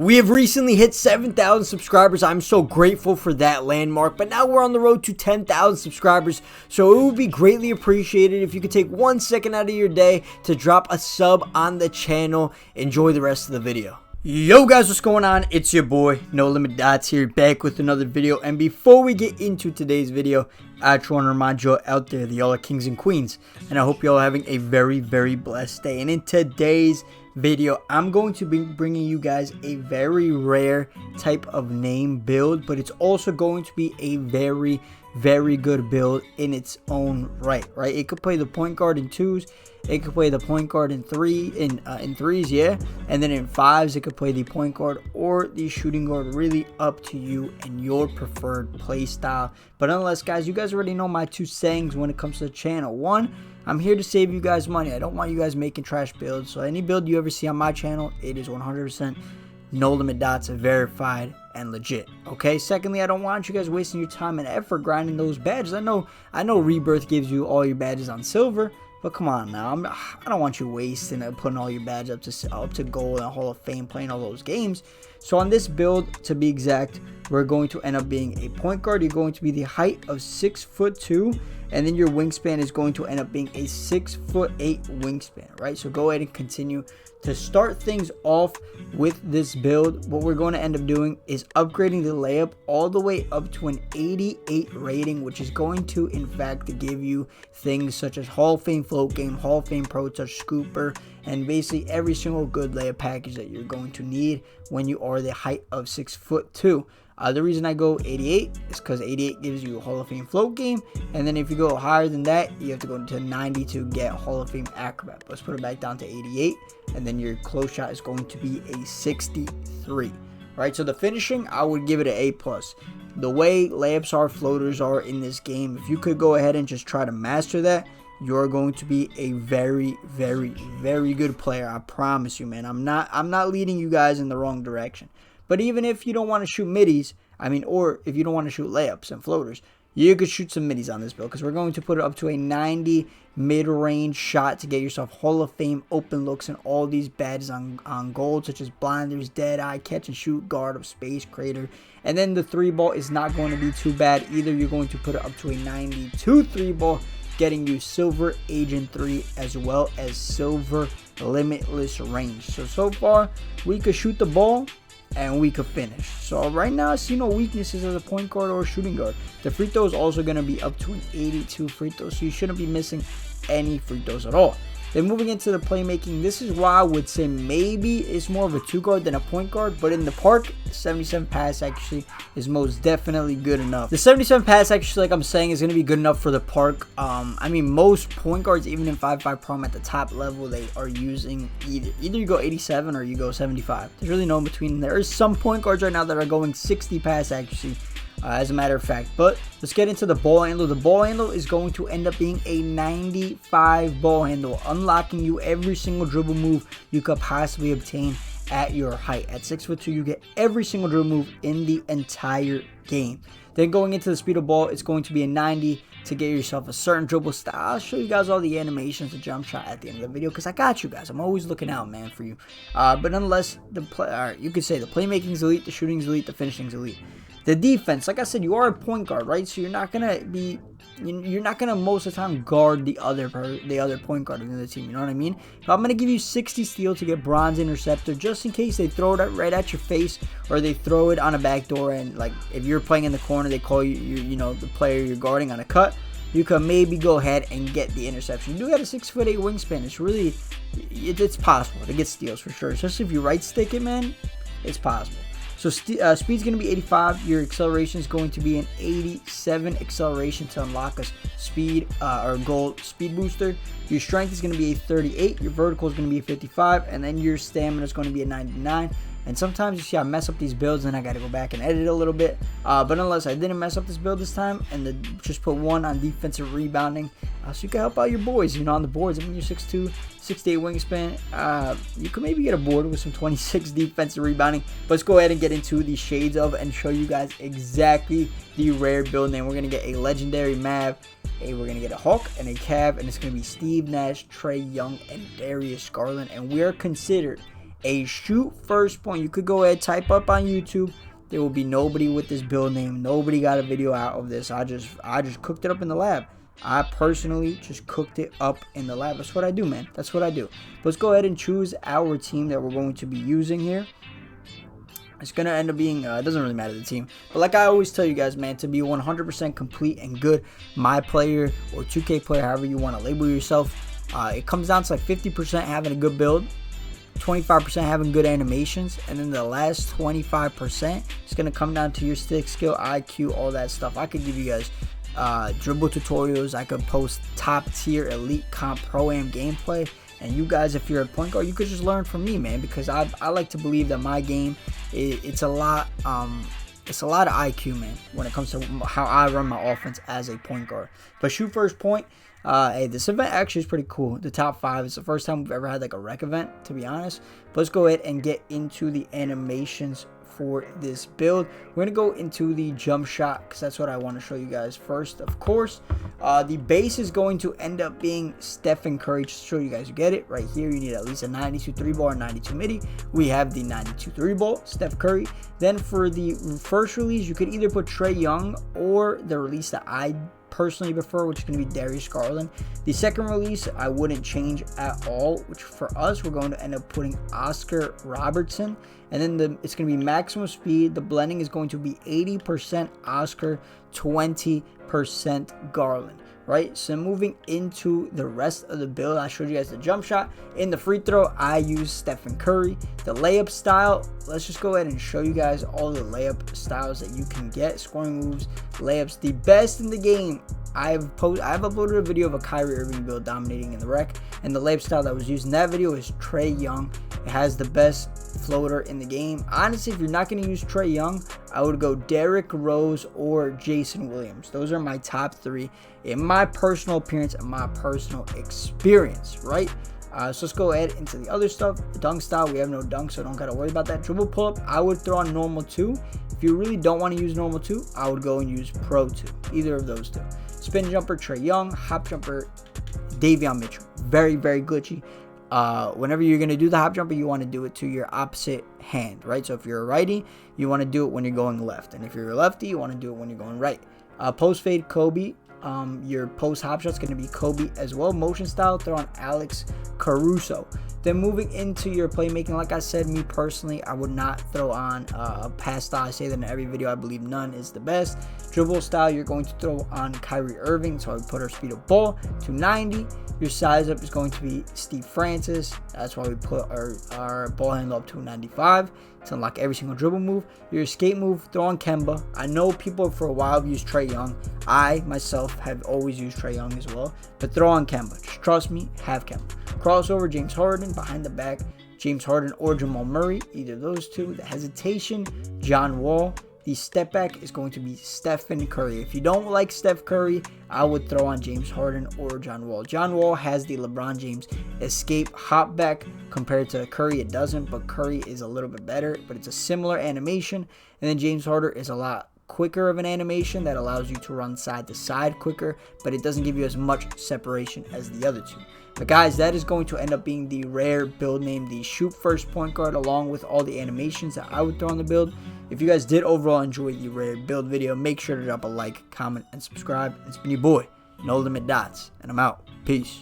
We have recently hit 7,000 subscribers. I'm so grateful for that landmark, but now we're on the road to 10,000 subscribers, so it would be greatly appreciated if you could take 1 second out of your day to drop a sub on the channel. Enjoy the rest of the video. Yo guys, what's going on? It's your boy No Limit Dots here, back with another video. And before we get into today's video, I just want to remind you all out there that y'all are kings and queens, and I hope y'all are having a very blessed day. And in today's video, I'm going to be bringing you guys a very rare type of name build, but it's also going to be a very good build in its own right. It could play the point guard in 2s, it could play the point guard in 3s, yeah, and then in 5s it could play the point guard or the shooting guard. Really up to you and your preferred play style. But nonetheless, guys, you guys already know my two sayings when it comes to the channel. One, I'm here to save you guys money. I don't want you guys making trash builds. So any build you ever see on my channel, it is 100% No Limit Dots, verified and legit. Okay. Secondly, I don't want you guys wasting your time and effort grinding those badges. I know Rebirth gives you all your badges on silver, but come on now, I don't want you wasting and putting all your badges up to gold and Hall of Fame, playing all those games. So on this build, to be exact, we're going to end up being a point guard. You're going to be the height of 6'2", and then your wingspan is going to end up being a 6'8" wingspan, right? So go ahead and continue. To start things off with this build, what we're going to end up doing is upgrading the layup all the way up to an 88 rating, which is going to, in fact, give you things such as Hall of Fame float game, Hall of Fame pro touch, scooper, and basically every single good layup package that you're going to need when you are the height of 6'2". The reason I go 88 is because 88 gives you a Hall of Fame float game, and then if you go higher than that, you have to go to 90 to get Hall of Fame acrobat. Let's put it back down to 88, and then your close shot is going to be a 63. Right, so the finishing, I would give it an A+. The way layups are, floaters are in this game, if you could go ahead and just try to master that, you're going to be a very good player. I promise you, man. I'm not leading you guys in the wrong direction. But even if you don't want to shoot middies, or if you don't want to shoot layups and floaters, you could shoot some middies on this build, because we're going to put it up to a 90 mid-range shot to get yourself Hall of Fame open looks and all these badges on gold, such as blinders, dead eye, catch and shoot, guard of space, crater. And then the 3-ball is not going to be too bad either. You're going to put it up to a 92 3-ball, getting you silver agent 3 as well as silver limitless range. So far we could shoot the ball and we could finish. So right now I see no weaknesses as a point guard or a shooting guard. The free throw is also going to be up to an 82 free throw, so you shouldn't be missing any free throws at all. Then moving into the playmaking, this is why I would say maybe it's more of a 2-guard than a point guard, but in the park, 77 pass actually is most definitely good enough. The 77 pass actually, like I'm saying, is going to be good enough for the park. Most point guards, even in 5.5 Prom at the top level, they are using either you go 87 or you go 75. There's really no in between. There is some point guards right now that are going 60 pass actually. As a matter of fact, but let's get into the ball handle. The ball handle is going to end up being a 95 ball handle, unlocking you every single dribble move you could possibly obtain at your height. At 6'2", you get every single dribble move in the entire game. Then going into the speed of ball, it's going to be a 90 to get yourself a certain dribble style. I'll show you guys all the animations, the jump shot at the end of the video, because I got you guys. I'm always looking out, man, for you. But nonetheless, you could say the playmaking is elite, the shooting is elite, the finishing is elite. The defense, like I said, you are a point guard, right? So you're not gonna most of the time guard the other point guard in the team. You know what I mean? So I'm gonna give you 60 steal to get bronze interceptor, just in case they throw it right at your face, or they throw it on a backdoor, and like if you're playing in the corner, they call you the player you're guarding on a cut. You can maybe go ahead and get the interception. You do have a 6'8" wingspan. It's possible to get steals for sure, especially if you right stick it, man. It's possible. So speed's going to be 85. Your acceleration is going to be an 87 acceleration to unlock a speed or gold speed booster. Your strength is going to be a 38. Your vertical is going to be a 55. And then your stamina is going to be a 99. And sometimes you see I mess up these builds and I got to go back and edit it a little bit. But unless I didn't mess up this build this time, and just put 1 on defensive rebounding, so you can help out your boys, on the boards. You're 6'2", 68 wingspan. You could maybe get a board with some 26 defensive rebounding. But let's go ahead and get into the shades of and show you guys exactly the rare build name. We're going to get a legendary Mav, we're going to get a Hawk and a Cav, and it's going to be Steve Nash, Trae Young, and Darius Garland. And we are considered a shoot first point. You could go ahead, type up on YouTube. There will be nobody with this build name. Nobody got a video out of this. I just cooked it up in the lab. I personally just cooked it up in the lab. That's what I do, man. That's what I do. Let's go ahead and choose our team that we're going to be using here. It's going to end up being, it doesn't really matter the team. But like I always tell you guys, man, to be 100% complete and good, my player or 2K player, however you want to label yourself, it comes down to like 50% having a good build, 25% having good animations, and then the last 25% is going to come down to your stick skill, IQ, all that stuff. I could give you guys dribble tutorials. I could post top tier elite comp pro-am gameplay, and you guys, if you're a point guard, you could just learn from me, man, because I like to believe that my game, it's a lot of IQ, man, when it comes to how I run my offense as a point guard. But shoot first point. Hey, this event actually is pretty cool. The top 5. It's the first time we've ever had like a rec event, to be honest. But let's go ahead and get into the animations for this build. We're gonna go into the jump shot because that's what I want to show you guys first. Of course, the base is going to end up being Stephen Curry. Just to show you guys, you get it right here. You need at least a 92 3 ball or 92 midi. We have the 92 3 ball, Steph Curry. Then for the first release, you could either put Trae Young or the release that I personally prefer, which is going to be Darius Garland. The second release I wouldn't change at all, which for us we're going to end up putting Oscar Robertson, and then it's going to be maximum speed. The blending is going to be 80% Oscar, 20% Garland, right? So moving into the rest of the build, I showed you guys the jump shot. In the free throw, I use Stephen Curry. The layup style, let's just go ahead and show you guys all the layup styles that you can get. Scoring moves, layups, the best in the game. I've uploaded a video of a Kyrie Irving build dominating in the rec, and the layup style that was used in that video is Trae Young. It has the best floater in the game. Honestly, if you're not going to use Trae Young, I would go Derrick Rose or Jason Williams. Those are my top 3 in my personal appearance and my personal experience, right? So let's go ahead into the other stuff. The dunk style, we have no dunk, so don't got to worry about that. Dribble pull-up, I would throw on normal 2. If you really don't want to use normal 2, I would go and use pro 2. Either of those 2. Spin jumper, Trae Young. Hop jumper, Davion Mitchell. Very, very glitchy. Whenever you're going to do the hop jumper, you want to do it to your opposite hand, right? So if you're a righty, you want to do it when you're going left. And if you're a lefty, you want to do it when you're going right. Post fade, Kobe. Your post hop shot's going to be Kobe as well. Motion style, throw on Alex Caruso. Then moving into your playmaking, like I said, me personally, I would not throw on pass style. I say that in every video. I believe none is the best. Dribble style, you're going to throw on Kyrie Irving. So I would put our speed of ball to 90. Your size up is going to be Steve Francis. That's why we put our ball handle up to 95 to unlock every single dribble move. Your escape move, throw on Kemba. I know people for a while have used Trae Young. I myself have always used Trae Young as well. But throw on Kemba. Just trust me, have Kemba. Crossover, James Harden. Behind the back, James Harden or Jamal Murray. Either of those 2. The hesitation, John Wall. The step back is going to be Stephen Curry. If you don't like Steph Curry, I would throw on James Harden or John Wall. John Wall has the LeBron James escape hop back. Compared to Curry, it doesn't, but Curry is a little bit better, but it's a similar animation. And then James Harden is a lot quicker of an animation that allows you to run side to side quicker, but it doesn't give you as much separation as the other 2. But guys, that is going to end up being the rare build name, the shoot first point guard, along with all the animations that I would throw on the build. If you guys did overall enjoy the rare build video, make sure to drop a like, comment, and subscribe. It's been your boy, No Limit Dots, and I'm out. Peace.